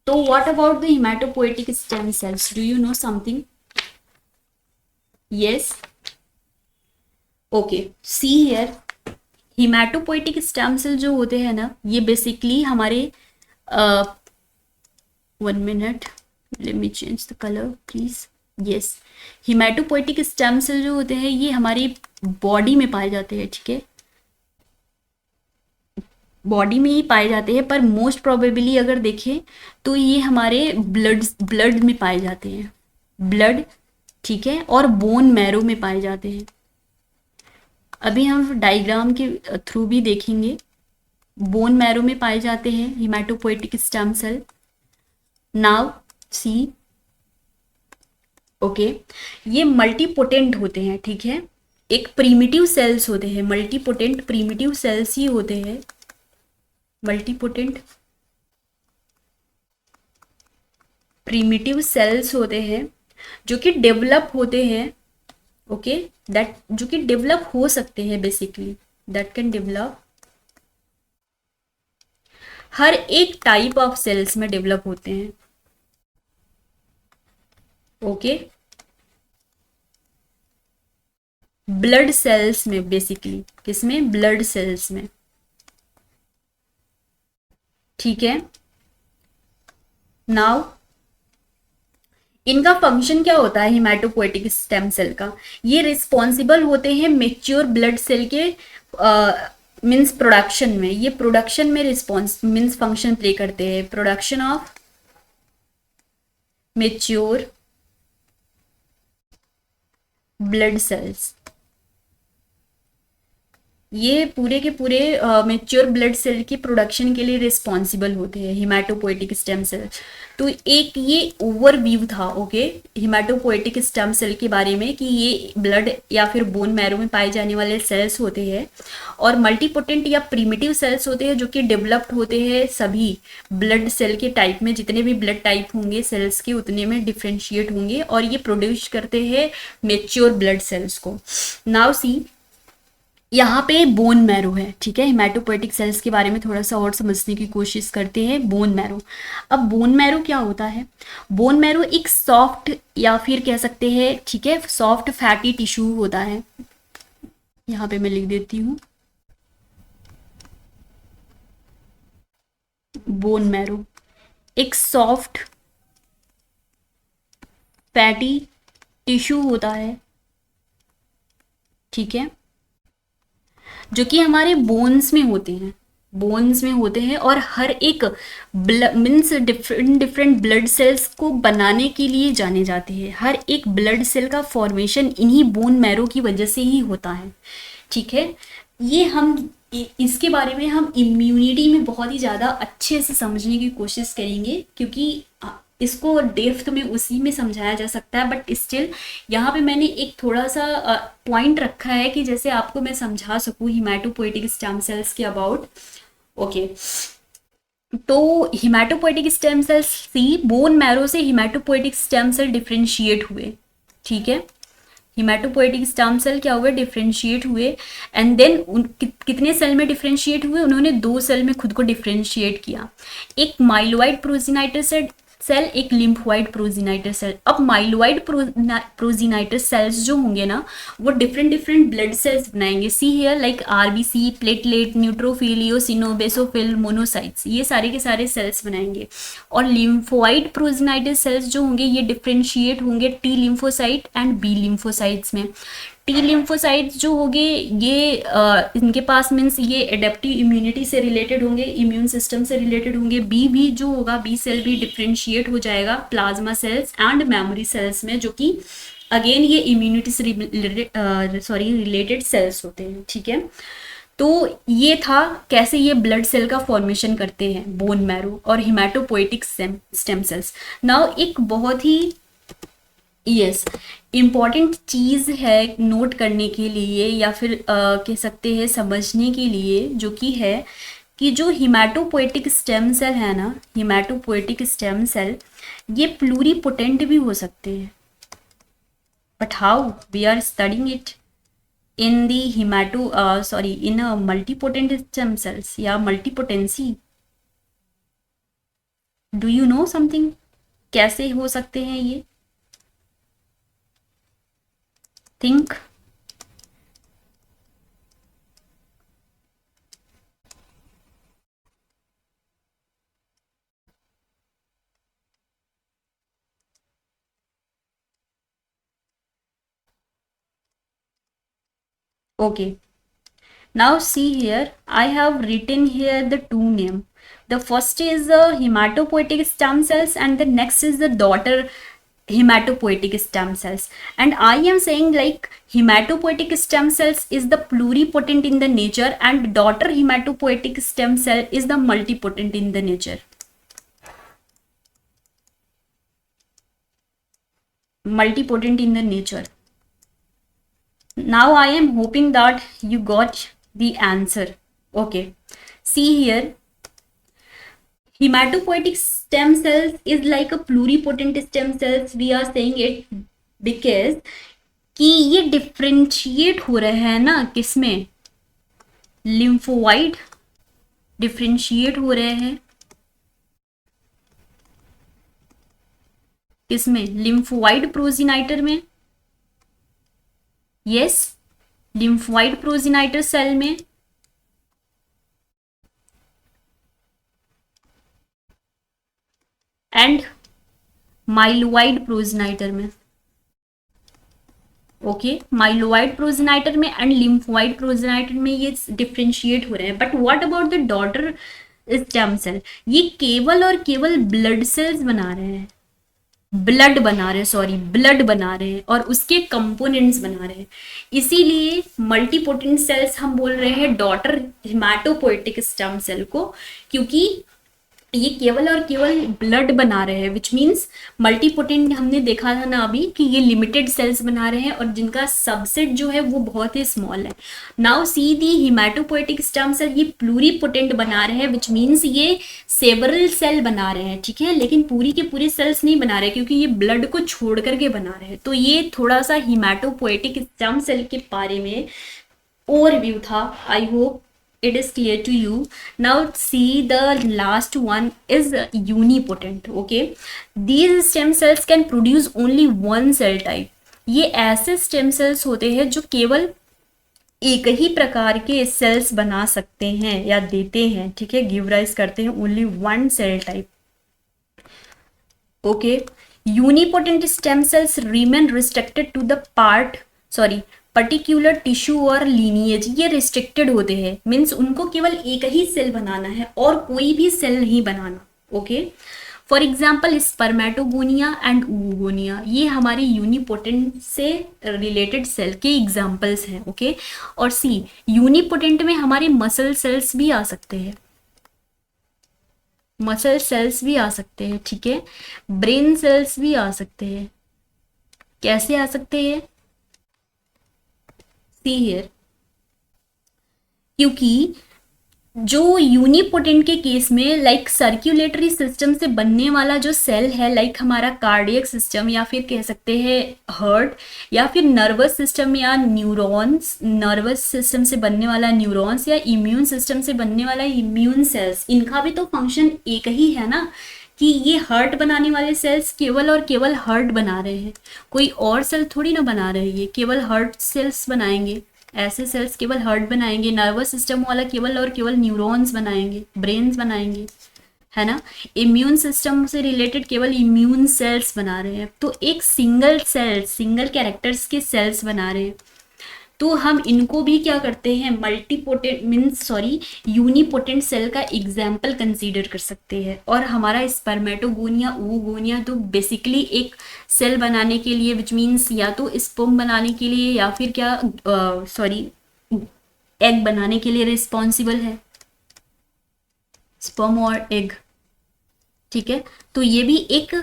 so what about the hematopoietic stem cells? Do you know something? Yes, okay, see here hematopoietic stem cell जो होते हैं ना ये बेसिकली हमारे one minute, let me change the color please. yes, hematopoietic stem cell जो होते हैं ये हमारी बॉडी में पाए जाते हैं। ठीक है, बॉडी में ही पाए जाते हैं, पर मोस्ट प्रोबेबली अगर देखें तो ये हमारे ब्लड में पाए जाते हैं, ब्लड, ठीक है, और बोन मैरो में पाए जाते हैं। अभी हम डायग्राम के थ्रू भी देखेंगे। बोन मैरो में पाए जाते हैं hematopoietic stem cell. Now see, okay, ये मल्टीपोटेंट होते हैं। ठीक है, एक प्रीमिटिव सेल्स होते हैं, मल्टीपोटेंट प्रीमिटिव सेल्स ही होते हैं, मल्टीपोटेंट प्रीमिटिव सेल्स होते हैं जो कि डेवलप होते हैं। ओके, दैट जो कि डेवलप हो सकते हैं बेसिकली, दैट कैन डेवलप हर एक टाइप ऑफ सेल्स में डेवलप होते हैं। ओके, ब्लड सेल्स में, बेसिकली किसमें, ब्लड सेल्स में। ठीक है, नाउ इनका फंक्शन क्या होता है हिमेटोपोएटिक स्टेम सेल का? ये रिस्पॉन्सिबल होते हैं मेच्योर ब्लड सेल के मीन्स प्रोडक्शन में। ये प्रोडक्शन में रिस्पॉन्स मीन्स फंक्शन प्ले करते हैं, production of mature blood cells. ये पूरे के पूरे मेच्योर ब्लड सेल की प्रोडक्शन के लिए रिस्पॉन्सिबल होते हैं हिमेटोपोएटिक स्टेम सेल। तो एक ये ओवरव्यू था, ओके, हिमेटोपोएटिक स्टेम सेल के बारे में, कि ये ब्लड या फिर बोन मैरो में पाए जाने वाले सेल्स होते हैं और मल्टीपोटेंट या प्रिमिटिव सेल्स होते हैं जो कि डेवलप्ड होते हैं सभी ब्लड सेल के टाइप में। जितने भी ब्लड टाइप होंगे सेल्स के उतने में डिफ्रेंशिएट होंगे और ये प्रोड्यूस करते हैं मेच्योर ब्लड सेल्स को। नाउ सी, यहाँ पे बोन मैरो है, ठीक है। हिमेटोपोएटिक सेल्स के बारे में थोड़ा सा और समझने की कोशिश करते हैं। बोन मैरो, अब बोन मैरो क्या होता है? बोन मैरो एक सॉफ्ट या फिर कह सकते हैं, ठीक है, सॉफ्ट फैटी टिश्यू होता है। यहाँ पे मैं लिख देती हूँ बोन मैरो एक सॉफ्ट फैटी टिश्यू होता है, ठीक है, जो कि हमारे बोन्स में होते हैं, बोन्स में होते हैं और हर एक means different different blood sales को बनाने के लिए जाने जाते हैं। हर एक ब्लड सेल का फॉर्मेशन इन्हीं बोन मैरो की वजह से ही होता है, ठीक है। ये हम इसके बारे में हम इम्यूनिटी में बहुत ही ज़्यादा अच्छे से समझने की कोशिश करेंगे, क्योंकि इसको डेप्थ में उसी में समझाया जा सकता है। बट स्टिल यहाँ पे मैंने एक थोड़ा सा पॉइंट रखा है कि जैसे आपको मैं समझा सकूँ हिमेटोपोएटिक स्टेम सेल्स के अबाउट। ओके, तो हिमेटोपोएटिक स्टेम सेल्स सी, बोन मैरो से हिमेटोपोएटिक स्टेम सेल डिफ्रेंशिएट हुए, ठीक है। हिमेटोपोएटिक स्टेम सेल क्या हुए, डिफ्रेंशिएट हुए। एंड देन कितने सेल में डिफ्रेंशिएट हुए? उन्होंने 2 सेल में खुद को डिफ्रेंशिएट किया, एक माइलोइड प्रोजेनाइटर सेल, एक लिम्फोइड प्रोजेनाइटर सेल। अब माइलोइड प्रोजेनाइटर सेल्स जो होंगे ना, वो डिफरेंट डिफरेंट ब्लड सेल्स बनाएंगे। See here, like RBC, platelet, neutrophil, eosino, basophil, monocytes, ये सारे के सारे सेल्स बनाएंगे। और लिम्फोइड प्रोजेनाइटर सेल्स जो होंगे ये डिफ्रेंशिएट होंगे T lymphocyte and B lymphocytes में। टी लिम्फोसाइट्स जो होंगे ये इनके पास मीन्स ये एडेप्टिव इम्यूनिटी से रिलेटेड होंगे, इम्यून सिस्टम से रिलेटेड होंगे। बी भी जो होगा, बी सेल भी डिफ्रेंशिएट हो जाएगा plasma cells and memory cells में, जो कि अगेन ये इम्यूनिटी से रिलेटेड सेल्स होते हैं, ठीक है। तो ये था कैसे ये ब्लड सेल का फॉर्मेशन करते हैं बोन मैरो और हिमेटोपोएटिक स्टेम सेल्स। नाउ एक बहुत ही यस इम्पॉर्टेंट चीज़ है नोट करने के लिए या फिर कह सकते हैं समझने के लिए, जो कि है कि जो हिमेटोपोएटिक स्टेम सेल है ना, हिमेटोपोएटिक स्टेम सेल ये प्लूरीपोटेंट भी हो सकते हैं। But how we are studying it in the in multipotent stem cells या multipotency. Do you know something, कैसे हो सकते हैं ये? Think. Okay, now see here, I have written here the two name. The first is the hematopoietic stem cells and the next is the daughter hematopoietic stem cells. And I am saying like hematopoietic stem cells is the pluripotent in the nature and daughter hematopoietic stem cell is the multipotent in the nature. Multipotent in the nature. Now I am hoping that you got the answer. Okay, see here, hematopoietic stem cells is like a pluripotent stem cells. We are saying it because कि ये डिफ्रेंशिएट हो रहे हैं ना, किसमें? लिम्फोइड डिफ्रेंशिएट हो रहे हैं किसमें, लिम्फोइड प्रोजेनाइटर में, यस, लिम्फोइड प्रोजेनाइटर सेल में, एंड माइलोइड प्रोजेनाइटर में। ओके, माइलोइड प्रोजेनाइटर में एंड लिम्फोइड प्रोजेनाइटर में ये डिफ्रेंशिएट हो रहे हैं। But what about the daughter stem cell, ये केवल और केवल ब्लड सेल्स बना रहे हैं, ब्लड बना रहे हैं, सॉरी ब्लड बना रहे हैं और उसके कंपोनेंट्स बना रहे हैं। इसीलिए मल्टीपोटेंट सेल्स हम बोल रहे हैं डॉटर हिमेटोपोएटिक स्टेम सेल को, क्योंकि ये केवल और केवल ब्लड बना रहे हैं, विच मीन्स मल्टीपोटेंट हमने देखा था ना अभी कि ये लिमिटेड सेल्स बना रहे हैं और जिनका सबसेट जो है वो बहुत ही स्मॉल है। नाउ सी दी हिमेटोपोएटिक स्टेम सेल, ये प्लूरीपोटेंट बना रहे हैं, विच मीन्स ये सेवरल सेल बना रहे हैं, ठीक है, लेकिन पूरी के पूरे सेल्स नहीं बना रहे क्योंकि ये ब्लड को छोड़ करके बना रहे हैं। तो ये थोड़ा सा हिमेटोपोएटिक स्टेम सेल के बारे में ओवरव्यू था। I hope it is clear to you. Now see the last one is unipotent. Okay, these stem cells can produce only one cell type. ये ऐसे स्टेम सेल्स होते हैं जो केवल एक ही प्रकार के सेल्स बना सकते हैं या देते हैं, ठीक है, गिव राइज करते हैं only one cell type. Okay, unipotent stem cells remain restricted to the particular tissue और लीनिएज। ये रिस्ट्रिक्टेड होते हैं, मीन्स उनको केवल एक ही सेल बनाना है और कोई भी सेल नहीं बनाना। Okay, for example spermatogonia and oogonia, ये हमारे यूनिपोटेंट से रिलेटेड सेल के एग्जाम्पल्स हैं। ओके, और सी यूनिपोटेंट में हमारे मसल सेल्स भी आ सकते हैं, मसल सेल्स भी आ सकते हैं, ठीक है, ब्रेन सेल्स भी आ सकते हैं। कैसे आ सकते हैं, सी हियर, क्योंकि जो यूनिपोटेंट के केस में लाइक सर्कुलेटरी सिस्टम से बनने वाला जो सेल है, लाइक हमारा कार्डियक सिस्टम या फिर कह सकते हैं हार्ट या फिर नर्वस सिस्टम या न्यूरॉन्स, नर्वस सिस्टम से बनने वाला न्यूरॉन्स या इम्यून सिस्टम से बनने वाला इम्यून सेल्स, इनका भी तो फंक्शन एक ही है ना, कि ये हार्ट बनाने वाले सेल्स केवल और केवल हार्ट बना रहे हैं, कोई और सेल थोड़ी ना बना रहे हैं, केवल हार्ट सेल्स बनाएंगे, ऐसे सेल्स केवल हार्ट बनाएंगे, नर्वस सिस्टम वाला केवल और केवल न्यूरॉन्स बनाएंगे, ब्रेन्स बनाएंगे, है ना, इम्यून सिस्टम से रिलेटेड केवल इम्यून सेल्स बना रहे हैं। तो एक सिंगल सेल, सिंगल कैरेक्टर्स के सेल्स बना रहे हैं, तो हम इनको भी क्या करते हैं, multipotent means sorry unipotent cell का एग्जाम्पल कंसीडर कर सकते हैं। और हमारा स्पर्मेटोगोनिया oogonia तो बेसिकली एक सेल बनाने के लिए, विच मीन्स या तो स्पर्म बनाने के लिए या फिर क्या सॉरी एग बनाने के लिए रिस्पॉन्सिबल है, स्पर्म और एग, ठीक है, तो ये भी एक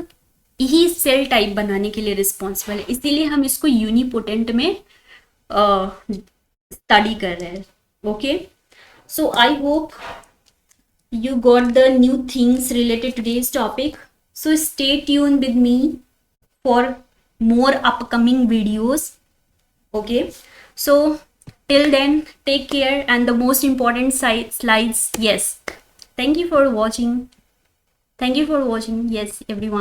ही सेल टाइप बनाने के लिए रिस्पॉन्सिबल है, इसीलिए हम इसको यूनिपोटेंट में स्टडी कर रहे हैं। Okay, so I hope you got the new things related to today's topic, so stay tuned with me for more upcoming videos. Okay, so till then take care, and the most important slides, yes, thank you for watching, yes everyone.